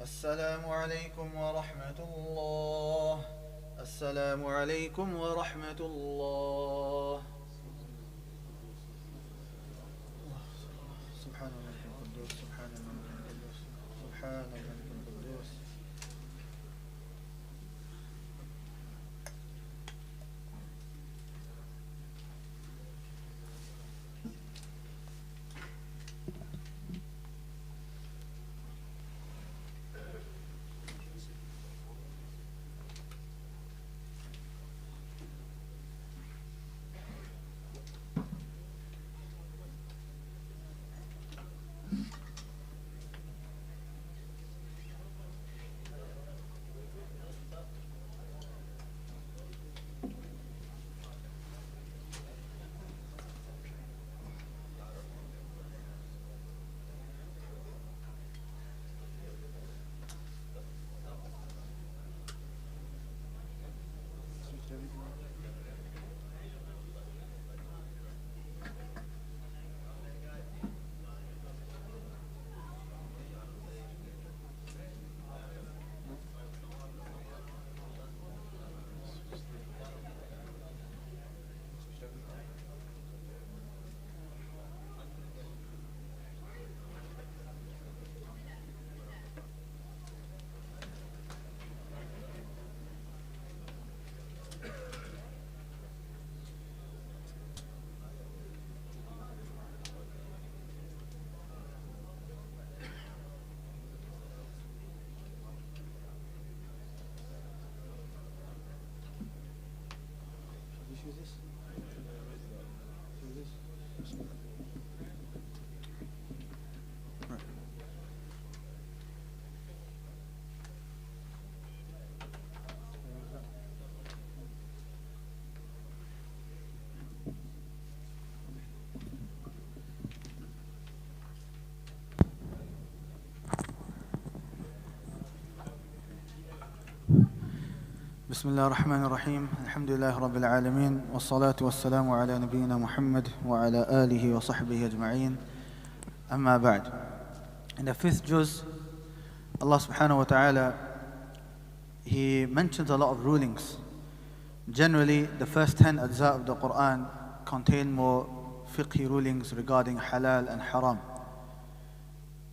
السلام عليكم ورحمة الله. السلام عليكم ورحمة الله. سبحان الملك القدوس سبحان الملك القدوس سبحان الملك القدوس. بسم الله الرحمن الرحيم. الحمد لله رب العالمين والصلاة والسلام على نبينا محمد وعلى آله وصحبه أجمعين. أما بعد. In the fifth juz, Allah subhanahu wa ta'ala, He mentions a lot of rulings. Generally, the first 10 ajza of the Quran contain more fiqhi rulings regarding halal and haram,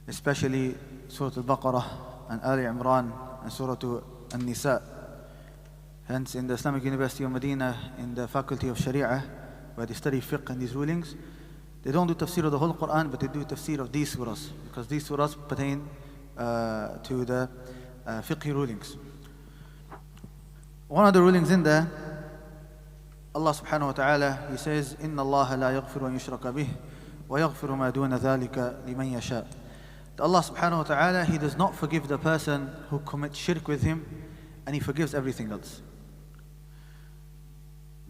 especially Surah Al-Baqarah and Ali Imran and Surah An-Nisa. Hence, in the Islamic University of Medina, in the Faculty of Sharia, where they study fiqh and these rulings, they don't do tafsir of the whole Quran, but they do tafsir of these surahs, because these surahs pertain to the fiqh rulings. One of the rulings in there, Allah subhanahu wa ta'ala, He says, إِنَّ اللَّهَ لَا يَغْفِرُ أَن يُشْرَكَ بِهِ وَيَغْفِرُ مَا دُونَ ذَلِكَ لِمَن يَشَاءُ. Allah subhanahu wa ta'ala, He does not forgive the person who commits shirk with Him, and He forgives everything else.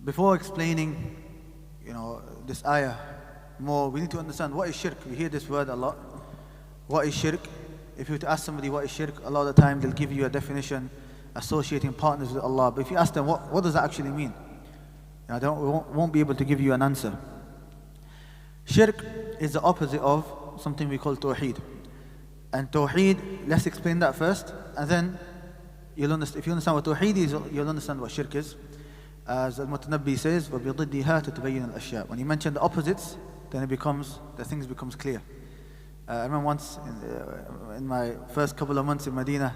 Before explaining, this ayah more, we need to understand what is shirk. We hear this word a lot. What is shirk? If you were to ask somebody what is shirk, a lot of the time they'll give you a definition, associating partners with Allah. But if you ask them, what does that actually mean? They won't be able to give you an answer. Shirk is the opposite of something we call tawheed. And tawheed, let's explain that first, and then you'll understand. If you understand what tawheed is, you'll understand what shirk is. As Al-Mutanabbi says, وَبِضِدِّهَا تَتَبَيَّنُ الْأَشْيَاء. When you mention the opposites, then the things becomes clear. I remember once, in my first couple of months in Medina,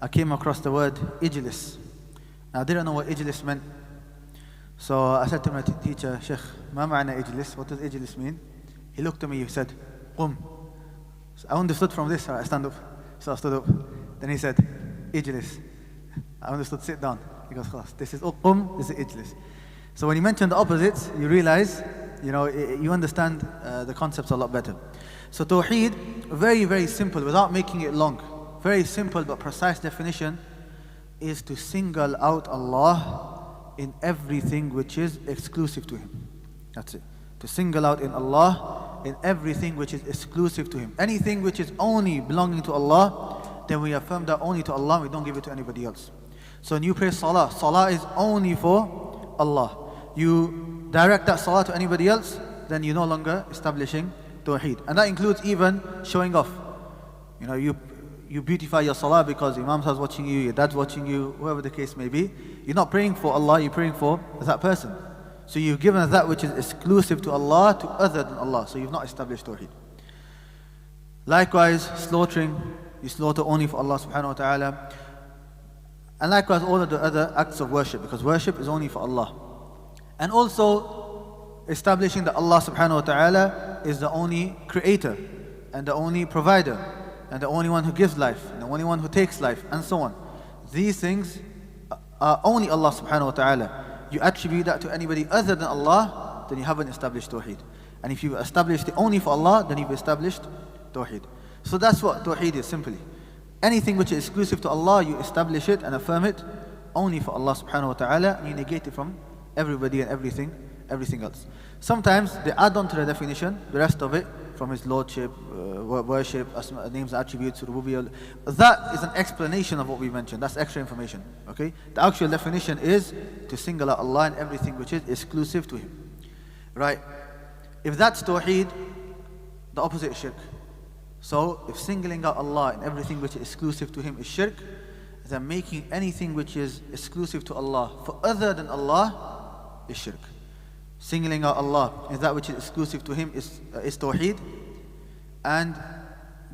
I came across the word ijlis. I didn't know what ijlis meant. So I said to my teacher, Sheikh, ma ma'na ijlis? What does ijlis mean? He looked at me, he said, qum. So I understood from this, I stand up. So I stood up. Then he said, ijlis. I understood, sit down. He goes, khalas, this is qum, this is ijlis. So when you mention the opposites, you realize, you understand the concepts a lot better. So tawheed, very, very simple, without making it long. Very simple but precise definition is to single out Allah in everything which is exclusive to Him. That's it. To single out in Allah in everything which is exclusive to Him. Anything which is only belonging to Allah, then we affirm that only to Allah, we don't give it to anybody else. So when you pray salah, salah is only for Allah. You direct that salah to anybody else, then you're no longer establishing tawheed. And that includes even showing off. you beautify your salah because Imam is watching you, your dad's watching you, whoever the case may be. You're not praying for Allah, you're praying for that person. So you've given that which is exclusive to Allah to other than Allah. So you've not established Tawheed. Likewise, slaughtering, you slaughter only for Allah subhanahu wa ta'ala. And likewise all of the other acts of worship, because worship is only for Allah. And also establishing that Allah subhanahu wa ta'ala is the only creator and the only provider and the only one who gives life and the only one who takes life and so on. These things are only Allah subhanahu wa ta'ala. You attribute that to anybody other than Allah, then you haven't established Tawheed. And if you've established it only for Allah, then you've established Tawheed. So that's what Tawheed is simply. Anything which is exclusive to Allah, you establish it and affirm it only for Allah subhanahu wa ta'ala, and you negate it from everybody and everything else. Sometimes they add on to the definition, the rest of it, from His Lordship, worship, names, attributes, rububiyyah. That is an explanation of what we mentioned. That's extra information. Okay? The actual definition is to single out Allah and everything which is exclusive to Him. Right? If that's Tawheed, the opposite is shirk. So, if singling out Allah and everything which is exclusive to Him is shirk, then making anything which is exclusive to Allah for other than Allah is shirk. Singling out Allah and that which is exclusive to Him is Tawheed, and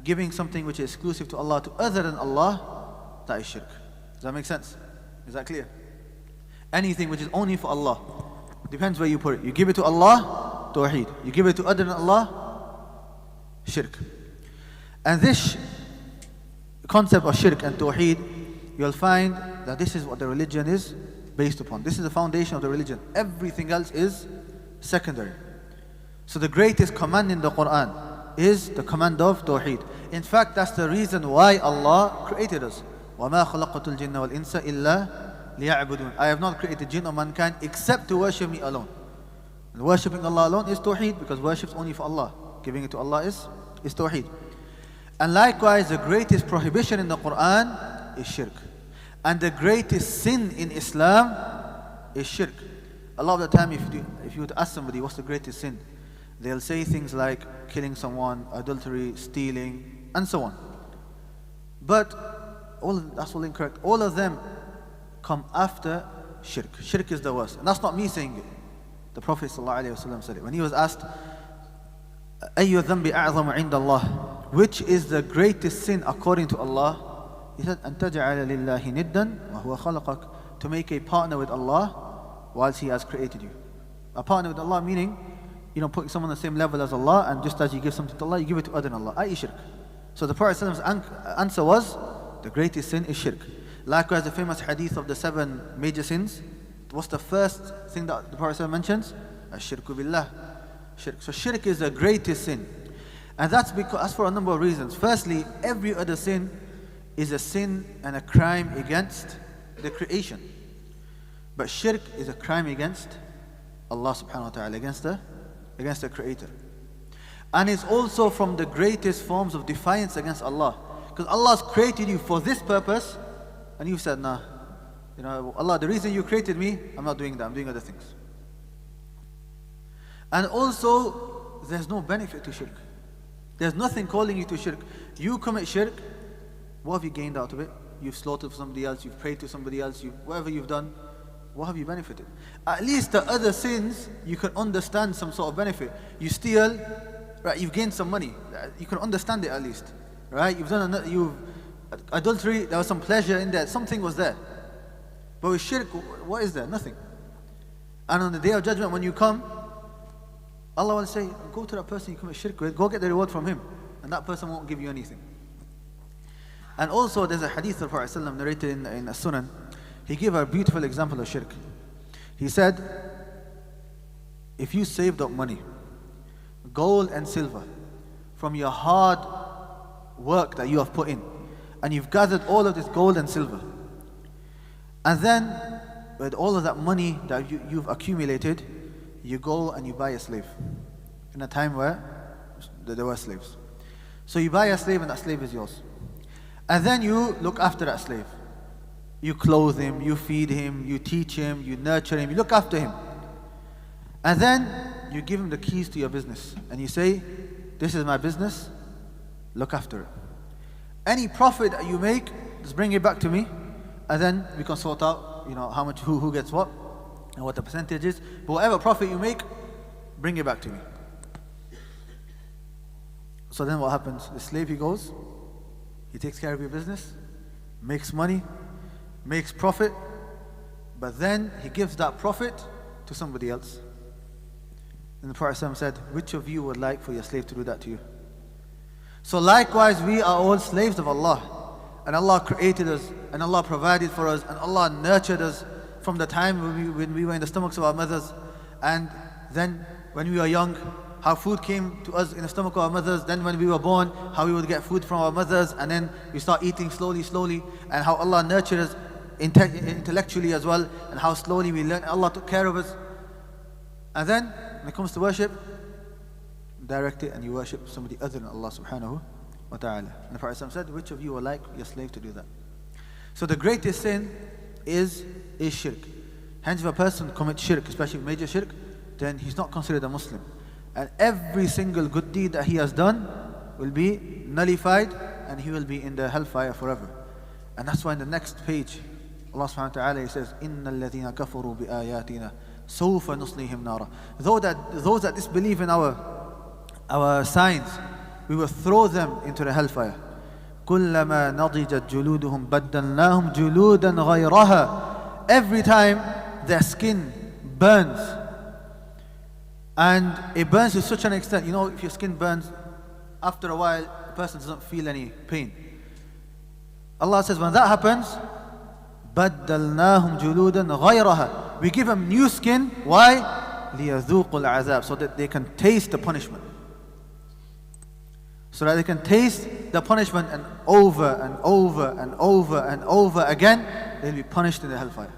giving something which is exclusive to Allah to other than Allah, that is shirk. Does that make sense? Is that clear? Anything which is only for Allah, depends where you put it. You give it to Allah, Tawheed. You give it to other than Allah, shirk. And this concept of shirk and Tawheed, you'll find that this is what the religion is based upon. This is the foundation of the religion. Everything else is secondary. So the greatest command in the Quran is the command of Tawheed. In fact, that's the reason why Allah created us. وَمَا خَلَقَتُ الْجِنَّ وَالْإِنسَ إِلَّا لِيَعْبُدُونَ. I have not created jinn or mankind except to worship me alone. And worshipping Allah alone is Tawheed, because worship is only for Allah. Giving it to Allah is Tawheed. And likewise, the greatest prohibition in the Quran is shirk. And the greatest sin in Islam is shirk. A lot of the time, if you were to ask somebody what's the greatest sin, they'll say things like killing someone, adultery, stealing, and so on. But that's all incorrect. All of them come after shirk. Shirk is the worst. And that's not me saying it. The Prophet ﷺ said it. When he was asked, أَيُّ الذَّنْبِ أَعْظَمُ عِنْدَ اللَّهِ, which is the greatest sin according to Allah? He said, أَن تَجْعَلَ لِلَّهِ نِدًّا وَهُوَ خَلَقَكَ, to make a partner with Allah whilst He has created you. A partner with Allah meaning, putting someone on the same level as Allah, and just as you give something to Allah, you give it to other than Allah, i.e. shirk. So the Prophet's answer was, the greatest sin is shirk. Likewise, the famous hadith of the 7 major sins, what's the first thing that the Prophet mentions? Ash-shirku billah. Shirk. So shirk is the greatest sin. And that's for a number of reasons. Firstly, every other sin is a sin and a crime against the creation. But shirk is a crime against Allah subhanahu wa ta'ala, against the Creator. And it's also from the greatest forms of defiance against Allah. Because Allah has created you for this purpose, and you've said, nah, Allah, the reason you created me, I'm not doing that, I'm doing other things. And also, there's no benefit to shirk. There's nothing calling you to shirk. You commit shirk, what have you gained out of it? You've slaughtered for somebody else, you've prayed to somebody else, whatever you've done, what have you benefited? At least the other sins, you can understand some sort of benefit. You steal, right? You've gained some money. You can understand it at least, right? Adultery, there was some pleasure in there, something was there. But with shirk, what is there? Nothing. And on the Day of Judgment, when you come, Allah will say, go to that person you commit shirk with, go get the reward from him, and that person won't give you anything. And also there's a hadith of Prophet ﷺ narrated in Sunan. He gave a beautiful example of shirk. He said, if you saved up money, gold and silver, from your hard work that you have put in, and you've gathered all of this gold and silver, and then with all of that money that you've accumulated, you go and you buy a slave in a time where there were slaves. So you buy a slave and that slave is yours. And then you look after that slave. You clothe him, you feed him, you teach him, you nurture him, you look after him. And then you give him the keys to your business. And you say, this is my business, look after it. Any profit that you make, just bring it back to me, and then we can sort out, how much, who gets what, and what the percentage is. But whatever profit you make, bring it back to me. So then what happens? The slave, he goes, he takes care of your business, makes money, makes profit, but then he gives that profit to somebody else. And the Prophet said, which of you would like for your slave to do that to you? So likewise, we are all slaves of Allah. And Allah created us, and Allah provided for us, and Allah nurtured us from the time when we were in the stomachs of our mothers. And then when we were young, how food came to us in the stomach of our mothers. Then when we were born, how we would get food from our mothers. And then we start eating slowly. And how Allah nurtured us intellectually as well. And how slowly we learned. Allah took care of us. And then when it comes to worship, direct it and you worship somebody other than Allah subhanahu wa ta'ala. And the Prophet said, which of you would like your slave to do that? So the greatest sin is shirk. Hence if a person commits shirk, especially major shirk, then he's not considered a Muslim. And every single good deed that he has done will be nullified and he will be in the hellfire forever. And that's why in the next page, Allah subhanahu wa ta'ala says, إِنَّ الَّذِينَ كَفَرُوا بِآيَاتِنَا سَوْفَ نُصْلِيهِمْ نَارًا. Those that disbelieve in our signs, we will throw them into the hellfire. كُلَّمَا نَضِجَتْ جُلُودُهُمْ بَدَّلْنَاهُمْ جُلُودًا غَيْرَهَا. Every time their skin burns, and it burns to such an extent, if your skin burns, after a while, the person doesn't feel any pain. Allah says, when that happens, بَدَّلْنَاهُمْ جُلُودًا غَيْرَهَا. We give them new skin. Why? لِيَذُوقُوا الْعَذَابِ. So that they can taste the punishment. So that they can taste the punishment, and over and over and over and over again, they'll be punished in the hellfire.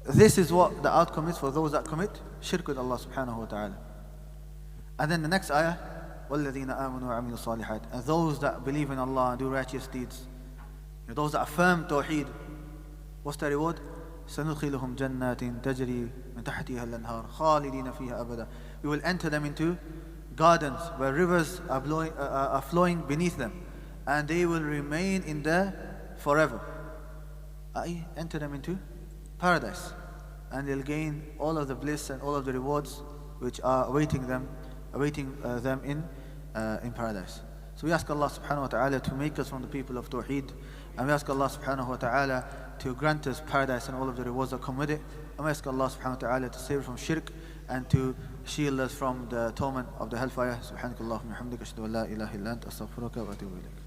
This is what the outcome is for those that commit shirk with Allah subhanahu wa ta'ala. And then the next ayah, وَالَّذِينَ آمَنُوا وَعَمِلُوا الصَّالِحَاتِ. And those that believe in Allah and do righteous deeds, those that affirm Tawheed, what's the reward? سَنُدْخِلُهُمْ جَنَّاتٍ تَجْرِي مِنْ تَحْتِهَا الْأَنْهَارُ خَالِدِينَ فِيهَا أَبَدًا. We will enter them into gardens where rivers are flowing beneath them, and they will remain in there forever. Enter them into paradise, and they'll gain all of the bliss and all of the rewards which are awaiting them in paradise. So we ask Allah subhanahu wa ta'ala to make us from the people of Tawheed, and we ask Allah subhanahu wa ta'ala to grant us paradise and all of the rewards that come with it. And we ask Allah subhanahu wa ta'ala to save us from shirk and to shield us from the torment of the hellfire. Subhanakallahumma wa bihamdika ashhadu an la ilaha illa anta astaghfiruka wa atubu ilayk.